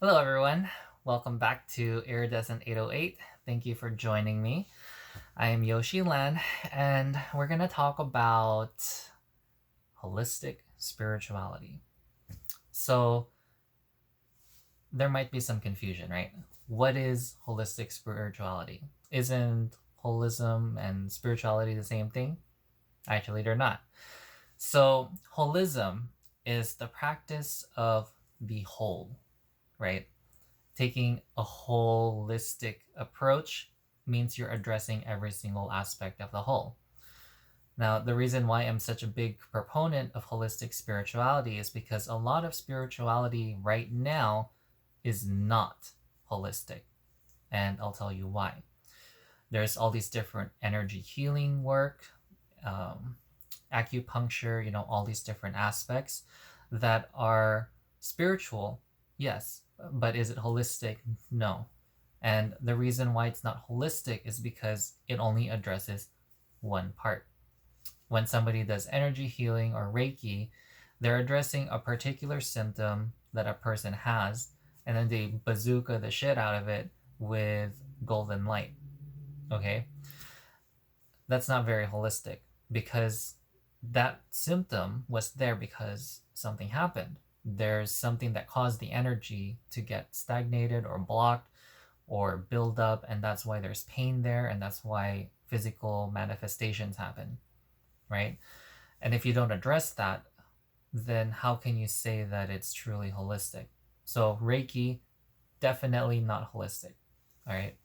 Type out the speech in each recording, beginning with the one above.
Hello, everyone. Welcome back to Iridescent 808. Thank you for joining me. I am Yoshi Lan, and we're going to talk about holistic spirituality. So, there might be some confusion, right? What is holistic spirituality? Isn't holism and spirituality the same thing? Actually, they're not. So, holism is the practice of the whole, right? Taking a holistic approach means you're addressing every single aspect of the whole. Now, the reason why I'm such a big proponent of holistic spirituality is because a lot of spirituality right now is not holistic. And I'll tell you why. There's all these different energy healing work, um, acupuncture, all these different aspects that are spiritual, yes, but is it holistic? No. And the reason why it's not holistic is because it only addresses one part. When somebody does energy healing or Reiki, they're addressing a particular symptom that a person has, and then they bazooka the shit out of it with golden light. Okay? That's not very holistic because that symptom was there because something happened. There's something that caused the energy to get stagnated or blocked or build up, and that's why there's pain there, and that's why physical manifestations happen, right? And if you don't address that, then how can you say that it's truly holistic? So Reiki, definitely not holistic. All right.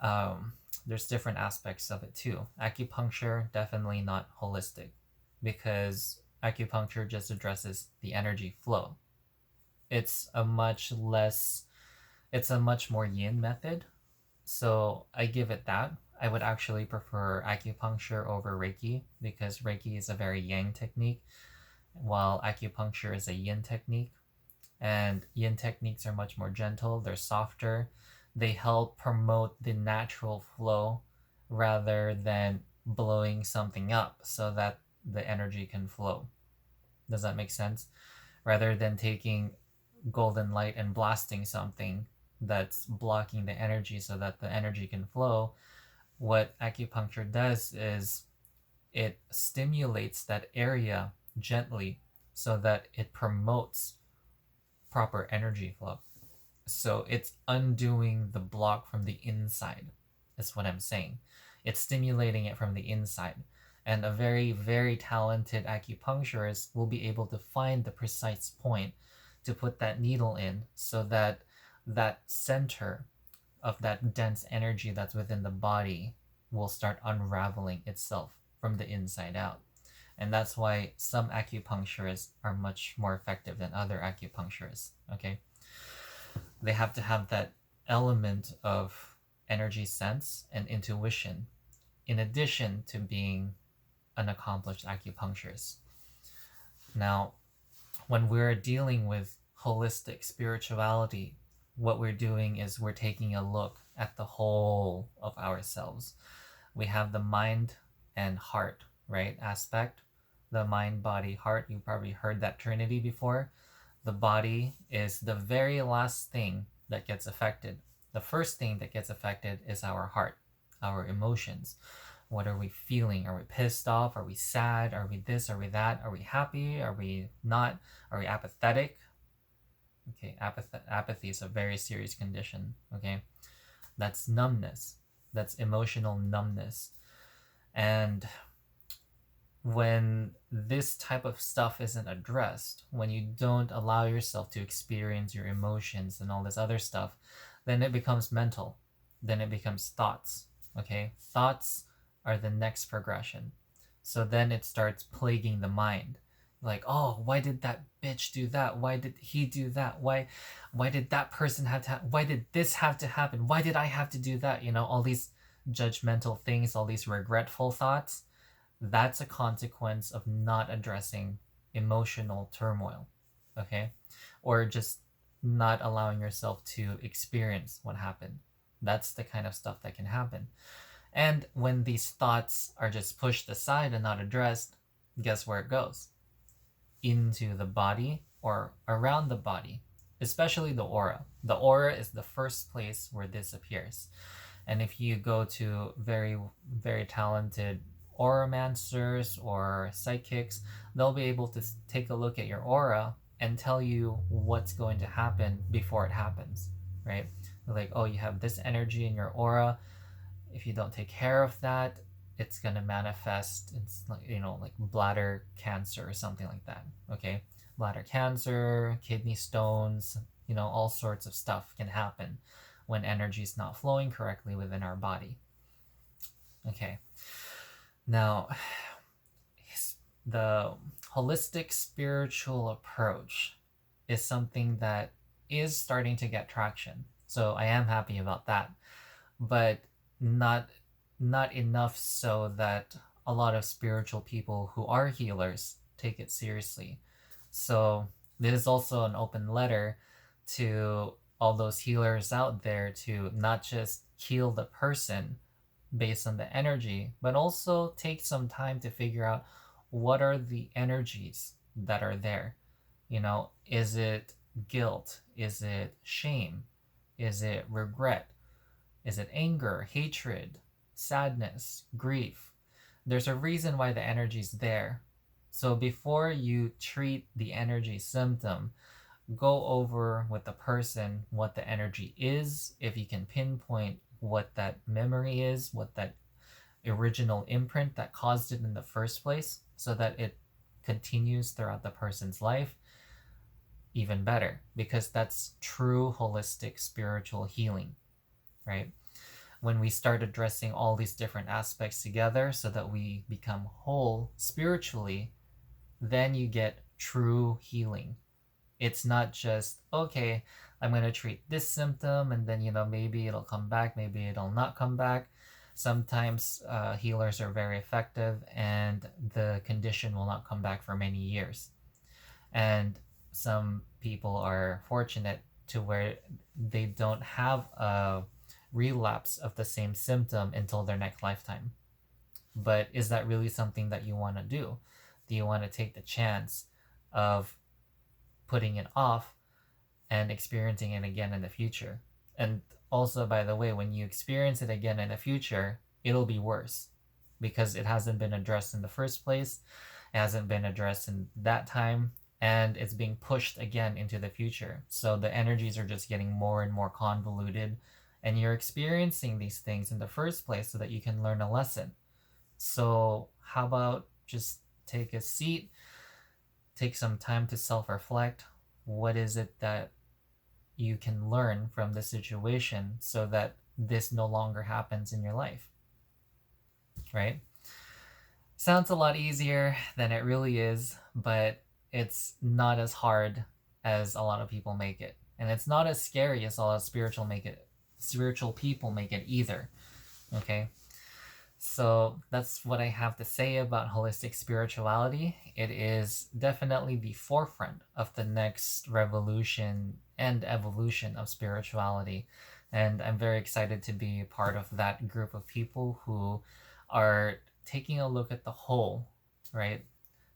um, there's different aspects of it too. Acupuncture, definitely not holistic because acupuncture just addresses the energy flow. It's a much less, it's a much more yin method. So I give it that. I would actually prefer acupuncture over Reiki because Reiki is a very yang technique, while acupuncture is a yin technique. And yin techniques are much more gentle, they're softer, they help promote the natural flow rather than blowing something up so that the energy can flow. Does that make sense? Rather than taking golden light and blasting something that's blocking the energy so that the energy can flow, what acupuncture does is it stimulates that area gently so that it promotes proper energy flow. So it's undoing the block from the inside, is what I'm saying. It's stimulating it from the inside. And a very, very talented acupuncturist will be able to find the precise point to put that needle in so that that center of that dense energy that's within the body will start unraveling itself from the inside out. And that's why some acupuncturists are much more effective than other acupuncturists. Okay, they have to have that element of energy sense and intuition in addition to being an accomplished acupuncturist. Now, when we're dealing with holistic spirituality, what we're doing is we're taking a look at the whole of ourselves. We have the mind and heart, right? Aspect, the mind, body, heart. You've probably heard that trinity before. The body is the very last thing that gets affected. The first thing that gets affected is our heart, our emotions. What are we feeling? Are we pissed off? Are we sad? Are we this? Are we that? Are we happy? Are we not? Are we apathetic? Okay, apathy is a very serious condition. Okay, that's numbness. That's emotional numbness. And when this type of stuff isn't addressed, when you don't allow yourself to experience your emotions and all this other stuff, then it becomes mental. Then it becomes thoughts. Okay? Thoughts are the next progression. So then it starts plaguing the mind. Like, oh, why did that bitch do that? Why did he do that? Why did that person have to why did this have to happen? Why did I have to do that? All these judgmental things, all these regretful thoughts, that's a consequence of not addressing emotional turmoil, okay? Or just not allowing yourself to experience what happened. That's the kind of stuff that can happen. And when these thoughts are just pushed aside and not addressed, guess where it goes? Into the body or around the body. especially the aura. The aura is the first place where this appears. And if you go to very, very talented auramancers or psychics, they'll be able to take a look at your aura and tell you what's going to happen before it happens, right? Like, oh, you have this energy in your aura. If you don't take care of that, it's going to manifest. It's like, like bladder cancer or something like that. Okay. Bladder cancer, kidney stones, all sorts of stuff can happen when energy is not flowing correctly within our body. Okay. Now, the holistic spiritual approach is something that is starting to get traction. So I am happy about that. But not enough so that a lot of spiritual people who are healers take it seriously. So this is also an open letter to all those healers out there to not just heal the person based on the energy, but also take some time to figure out what are the energies that are there. Is it guilt? Is it shame? Is it regret? Is it anger, hatred, sadness, grief? There's a reason why the energy's there. So before you treat the energy symptom, go over with the person what the energy is, if you can pinpoint what that memory is, what that original imprint that caused it in the first place, so that it continues throughout the person's life, even better, because that's true holistic spiritual healing, right? When we start addressing all these different aspects together so that we become whole spiritually, then you get true healing. It's not just, okay, I'm going to treat this symptom and then, maybe it'll come back, maybe it'll not come back. Sometimes healers are very effective and the condition will not come back for many years. And some people are fortunate to where they don't have a relapse of the same symptom until their next lifetime. But is that really something that you want to do? Do you want to take the chance of putting it off and experiencing it again in the future? And also, by the way, when you experience it again in the future, it'll be worse because it hasn't been addressed in the first place. It hasn't been addressed in that time, and it's being pushed again into the future. So the energies are just getting more and more convoluted, and you're experiencing these things in the first place so that you can learn a lesson. So how about just take a seat, take some time to self-reflect. What is it that you can learn from the situation so that this no longer happens in your life, right? Sounds a lot easier than it really is, but it's not as hard as a lot of people make it. And it's not as scary as a lot of spiritual people make it either. Okay? So that's what I have to say about holistic spirituality. It is definitely the forefront of the next revolution and evolution of spirituality. And I'm very excited to be part of that group of people who are taking a look at the whole, right?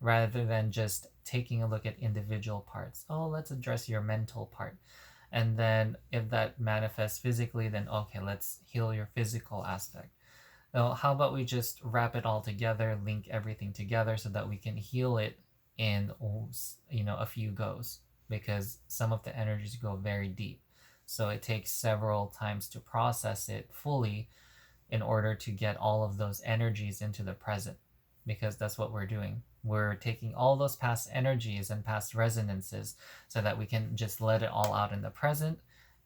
Rather than just taking a look at individual parts. Oh, let's address your mental part. And then if that manifests physically, then okay, let's heal your physical aspect. Well, how about we just wrap it all together, link everything together so that we can heal it in, a few goes, because some of the energies go very deep. So it takes several times to process it fully in order to get all of those energies into the present, because that's what we're doing. We're taking all those past energies and past resonances so that we can just let it all out in the present,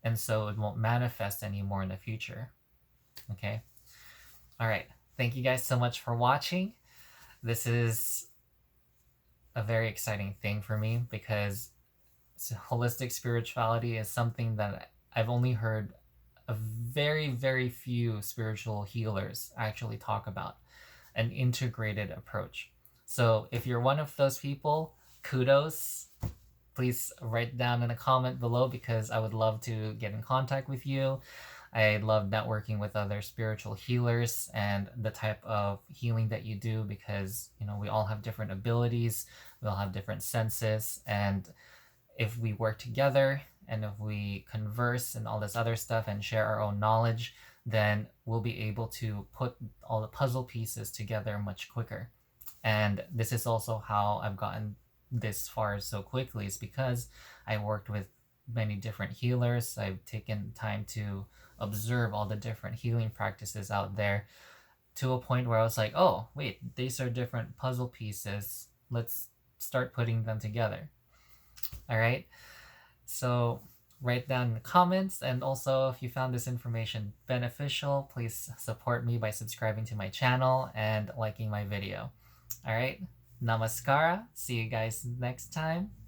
and so it won't manifest anymore in the future. Okay? All right. Thank you guys so much for watching. This is a very exciting thing for me because holistic spirituality is something that I've only heard a very, very few spiritual healers actually talk about, an integrated approach. So if you're one of those people, kudos. Please write down in a comment below because I would love to get in contact with you. I love networking with other spiritual healers and the type of healing that you do because, we all have different abilities, we all have different senses, and if we work together and if we converse and all this other stuff and share our own knowledge, then we'll be able to put all the puzzle pieces together much quicker. And this is also how I've gotten this far so quickly, is because I worked with many different healers. I've taken time to observe all the different healing practices out there, to a point where I was like, oh, wait, these are different puzzle pieces. Let's start putting them together. All right. So write down in the comments. And also, if you found this information beneficial, please support me by subscribing to my channel and liking my video. All right. Namaskara. See you guys next time.